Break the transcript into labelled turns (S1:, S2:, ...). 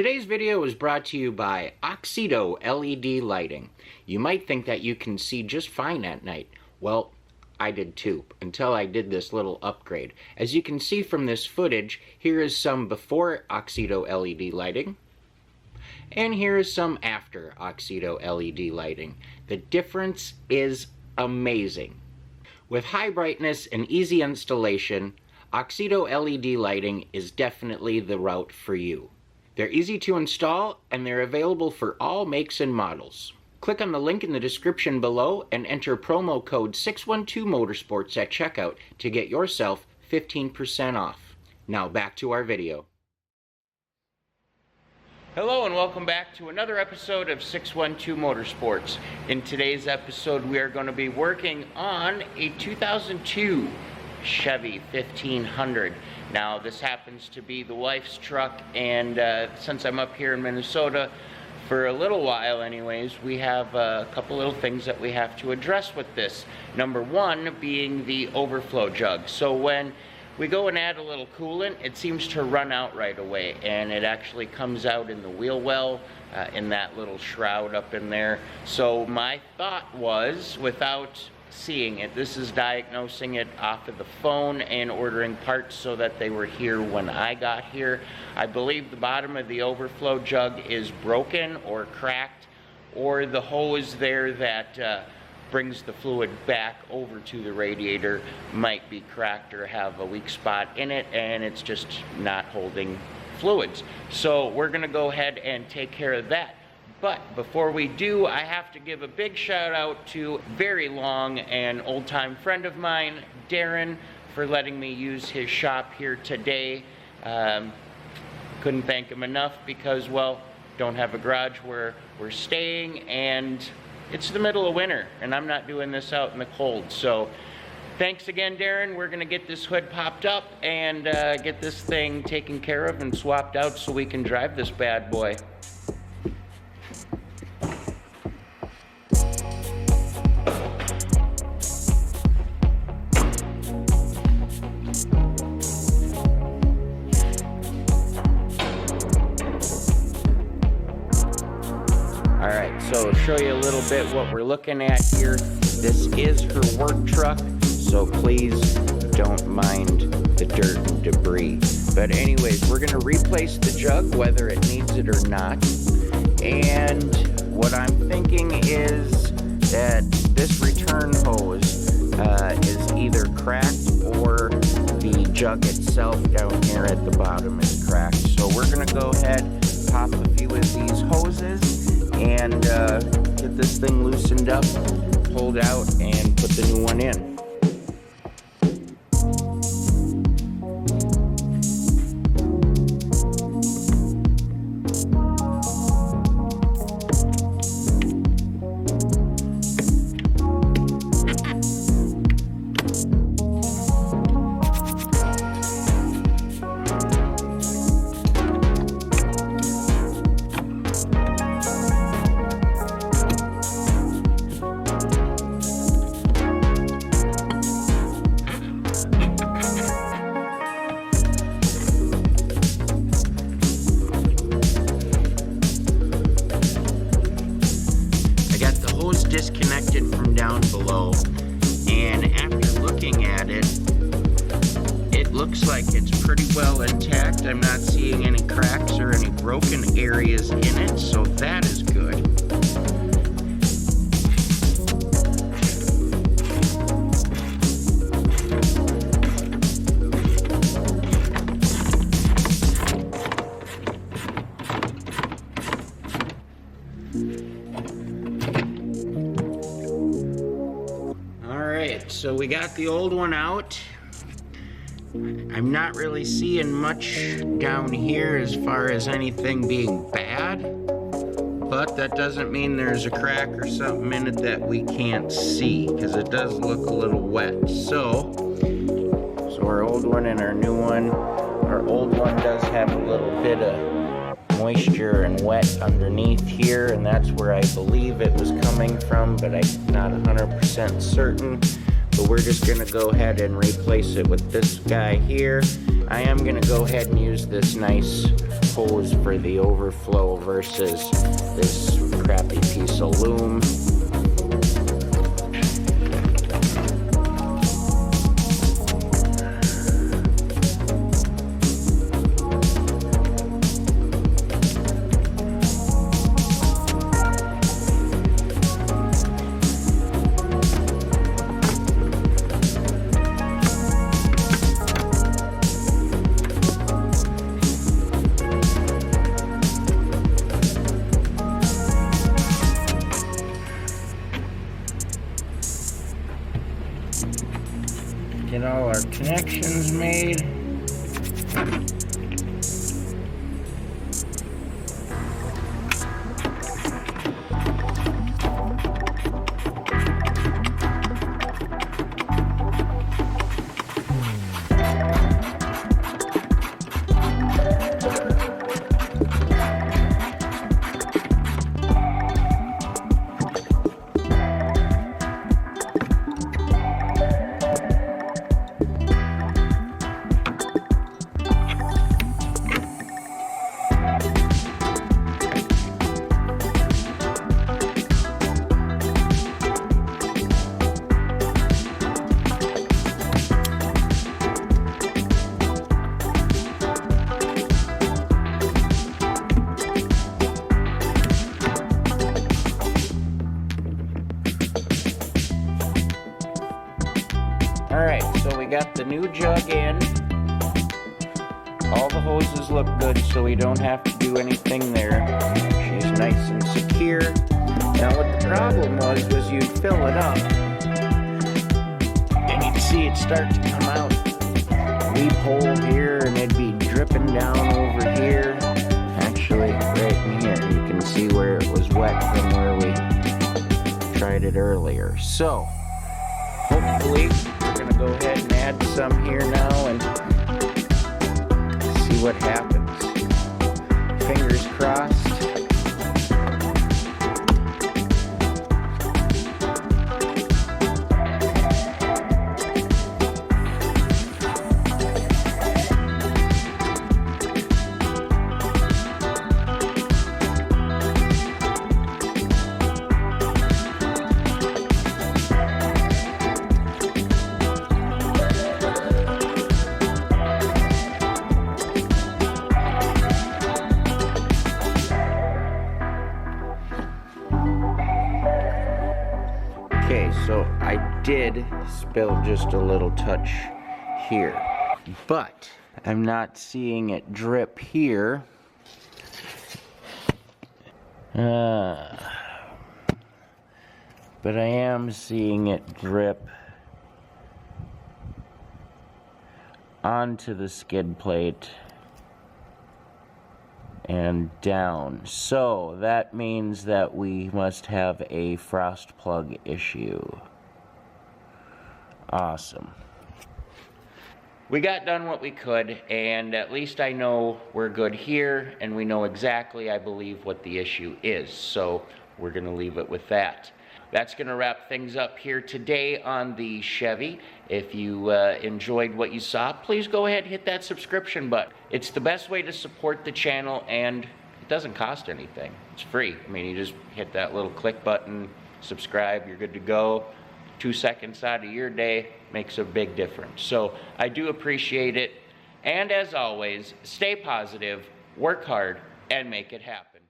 S1: Today's video is brought to you by Oxedo LED lighting. You might think that you can see just fine at night. Well, I did too, until I did this little upgrade. As you can see from this footage, here is some before Oxedo LED lighting, and here is some after Oxedo LED lighting. The difference is amazing. With high brightness and easy installation, Oxedo LED lighting is definitely the route for you. They're easy to install, and they're available for all makes and models. Click on the link in the description below and enter promo code 612motorsports at checkout to get yourself 15% off. Now back to our video. Hello and welcome back to another episode of 612 Motorsports. In today's episode we are going to be working on a 2002 Chevy 1500. Now this happens to be the wife's truck, and since I'm up here in Minnesota for a little while anyways, we have a couple little things that we have to address with this. Number one being the overflow jug. So when we go and add a little coolant, it seems to run out right away, and it actually comes out in the wheel well, in that little shroud up in there. So my thought was, without seeing it, this is diagnosing it off of the phone and ordering parts so that they were here when I got here. I believe the bottom of the overflow jug is broken or cracked, or the hose there that brings the fluid back over to the radiator might be cracked or have a weak spot in it, and it's just not holding fluids. So we're gonna go ahead and take care of that. But before we do, I have to give a big shout out to a very long and old-time friend of mine, Darren, for letting me use his shop here today. Couldn't thank him enough because, well, don't have a garage where we're staying, and it's the middle of winter, and I'm not doing this out in the cold. So thanks again, Darren. We're gonna get this hood popped up and get this thing taken care of and swapped out so we can drive this bad boy. Alright, so show you a little bit what we're looking at here. This is her work truck, so please don't mind the dirt and debris. But anyways, we're going to replace the jug whether it needs it or not. And what I'm thinking is that this return hose is either cracked or the jug itself down here at the bottom is cracked. So we're going to go ahead, pop a few of these hoses, and get this thing loosened up, pulled out, and put the new one in. Disconnected from down below, and after looking at it, it looks like it's pretty well intact. I'm not seeing any cracks or any broken areas in it, so that is good. So we got the old one out. I'm not really seeing much down here as far as anything being bad, but that doesn't mean there's a crack or something in it that we can't see, because it does look a little wet. So our old one and our new one, our old one does have a little bit of moisture and wet underneath here, and that's where I believe it was coming from, but I'm not 100% certain. But we're just going to go ahead and replace it with this guy here. I am going to go ahead and use this nice hose for the overflow versus this crappy piece of loom. Get all our connections made. Alright, so we got the new jug in. All the hoses look good, so we don't have to do anything there. She's nice and secure. Now what the problem was you'd fill it up, and you'd see it start to come out. Leap hole here, and it'd be dripping down over here. Actually, right in here, you can see where it was wet from where we tried it earlier. So, hopefully, we're going to go ahead and add some here now and see what happens. Fingers crossed. Okay, so I did spill just a little touch here, but I'm not seeing it drip here. But I am seeing it drip onto the skid plate and down. So that means that we must have a frost plug issue. Awesome. We got done what we could, and at least I know we're good here, and we know exactly, I believe, what the issue is. So we're gonna leave it with that. That's gonna wrap things up here today on the Chevy. If you enjoyed what you saw, please go ahead and hit that subscription button. It's the best way to support the channel, and it doesn't cost anything. It's free. I mean, you just hit that little click button, subscribe, you're good to go. 2 seconds out of your day makes a big difference. So I do appreciate it. And as always, stay positive, work hard, and make it happen.